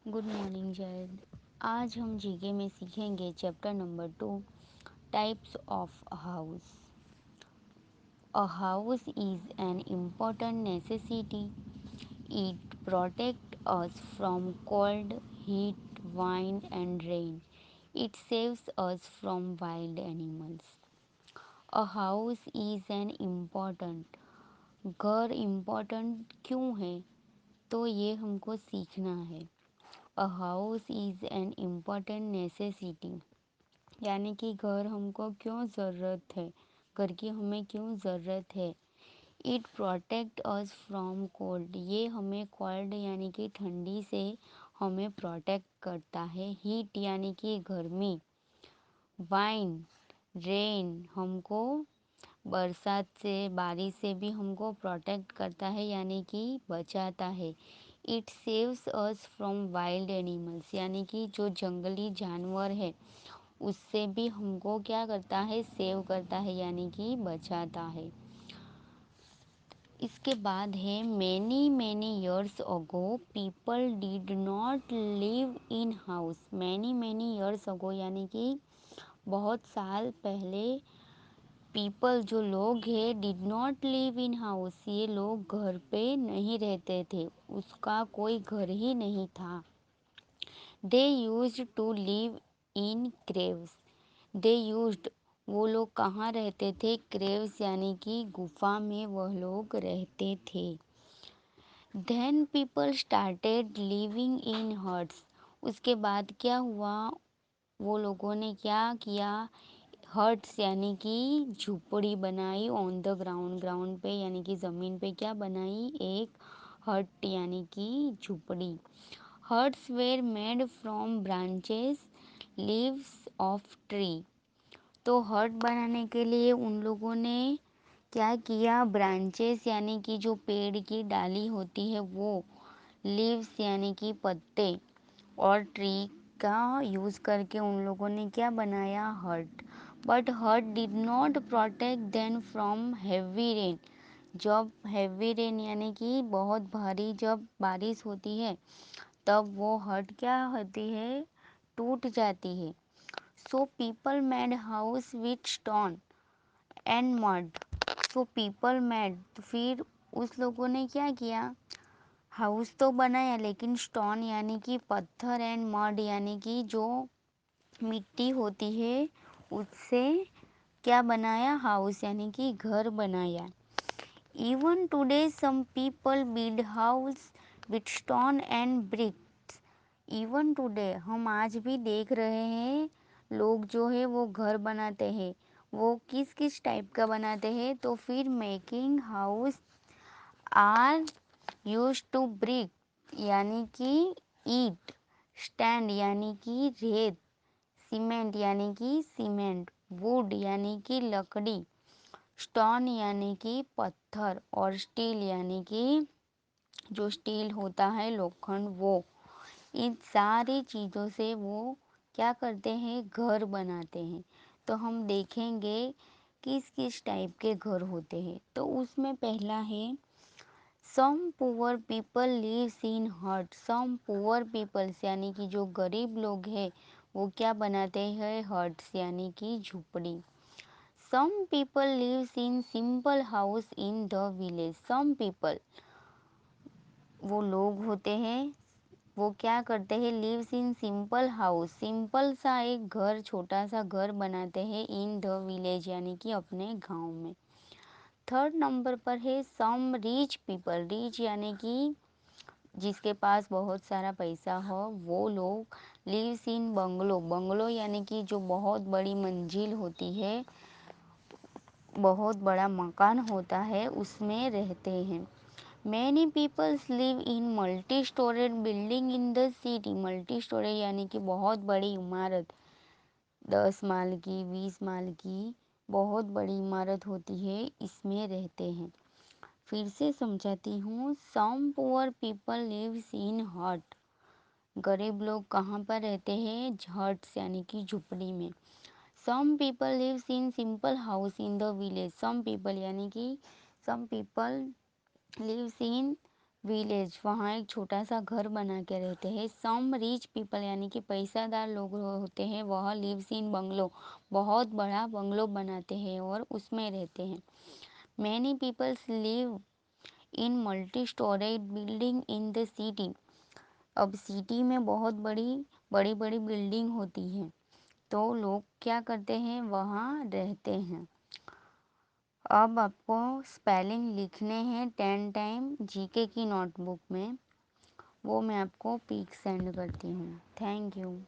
Good morning Zaid. आज हम GK में सीखेंगे chapter number 2, types of house. A house is an important necessity. It protect us from cold, heat, wind and rain. It saves us from wild animals. A house is an important. घर important क्यों है, तो ये हमको सीखना है। A house is an important necessity, यानी कि घर हमको क्यों ज़रूरत है, घर की हमें क्यों ज़रूरत है। It protect us from cold, ये हमें कोल्ड यानी कि ठंडी से हमें प्रोटेक्ट करता है। हीट यानी कि गर्मी। वाइन, रेन हमको बरसात से, बारिश से भी हमको प्रोटेक्ट करता है यानी कि बचाता है। It saves us from wild animals, यानी कि जो जंगली जानवर है उससे भी हमको क्या करता है, सेव करता है यानी कि बचाता है। इसके बाद है many many years ago people did not live in house. Many many years ago यानी कि बहुत साल पहले पीपल जो लोग हैं did not live in house, ये लोग घर पे नहीं रहते थे, उसका कोई घर ही नहीं था। They used to live in caves. They used, वो लोग कहाँ रहते थे, क्रेव्स यानी कि गुफा में वह लोग रहते थे। Then people started living in huts. उसके बाद क्या हुआ, वो लोगों ने क्या किया, हट्स यानी कि झुपड़ी बनाई। ऑन द ग्राउंड, ग्राउंड पे यानी कि ज़मीन पे क्या बनाई, एक हट यानी कि झुपड़ी। Huts were made from branches, leaves of tree. तो हट बनाने के लिए उन लोगों ने क्या किया, ब्रांचेस यानी कि जो पेड़ की डाली होती है वो, लीव्स यानी कि पत्ते, और ट्री का यूज़ करके उन लोगों ने क्या बनाया, हट। बट हट did not protect them from heavy rain. जब हैवी रेन यानी कि बहुत भारी जब बारिश होती है तब वो हट क्या होती है, टूट जाती है। So people made house with stone and mud. So people made, तो फिर उस लोगों ने क्या किया, हाउस तो बनाया लेकिन स्टोन यानी कि पत्थर, एंड मड यानी कि जो मिट्टी होती है उससे क्या बनाया, हाउस यानी कि घर बनाया। Even today some people build house with stone and bricks. Even today, हम आज भी देख रहे हैं लोग जो है वो घर बनाते हैं। वो किस किस टाइप का बनाते हैं, तो फिर making house are use to brick यानी कि ईट, स्टैंड यानी कि रेत, सीमेंट यानी कि सीमेंट, वुड यानी कि लकड़ी, स्टोन यानी कि पत्थर, और स्टील यानी कि जो स्टील होता है, लोखंड, वो। इन सारी चीज़ों से वो क्या करते हैं, घर बनाते हैं। तो हम देखेंगे किस किस टाइप के घर होते हैं। तो उसमें पहला है, some poor people lives in hut. Some poor peoples यानी कि जो गरीब लोग हैं वो क्या बनाते हैं, हट्स यानी कि झुपड़ी। Some people lives in simple house in the village. Some people, वो लोग होते हैं, वो क्या करते हैं, lives in simple house, simple सा एक घर, छोटा सा घर बनाते हैं, इन द विलेज यानी कि अपने गांव में। थर्ड नंबर पर है सम रिच पीपल। रिच यानी कि जिसके पास बहुत सारा पैसा हो, वो लोग लिव्स इन बंगलो। बंगलो यानी कि जो बहुत बड़ी मंजिल होती है, बहुत बड़ा मकान होता है, उसमें रहते हैं। Many peoples live in multi storied building in the city. Multi storage यानी कि बहुत बड़ी इमारत, 10 माल की, 20 माल की बहुत बड़ी इमारत होती है, इसमें रहते हैं। फिर से समझाती हूँ, some poor people lives in hut. गरीब लोग कहाँ पर रहते हैं, हट्स यानी कि झुपड़ी में। Some people lives in simple house in the village. Some people यानी कि some people lives in village, वहाँ एक छोटा सा घर बना के रहते हैं। सम रिच पीपल यानी कि पैसादार लोग होते हैं, वह लिव्स इन बंगलो, बहुत बड़ा बंगलो बनाते हैं और उसमें रहते हैं। Many peoples live in multi storied building in the city. अब सिटी में बहुत बड़ी बड़ी बड़ी बिल्डिंग होती है, तो लोग क्या करते हैं, वहाँ रहते हैं। अब आपको स्पेलिंग लिखने हैं 10 टाइम जीके की नोटबुक में, वो मैं आपको पिक सेंड करती हूँ। Thank you.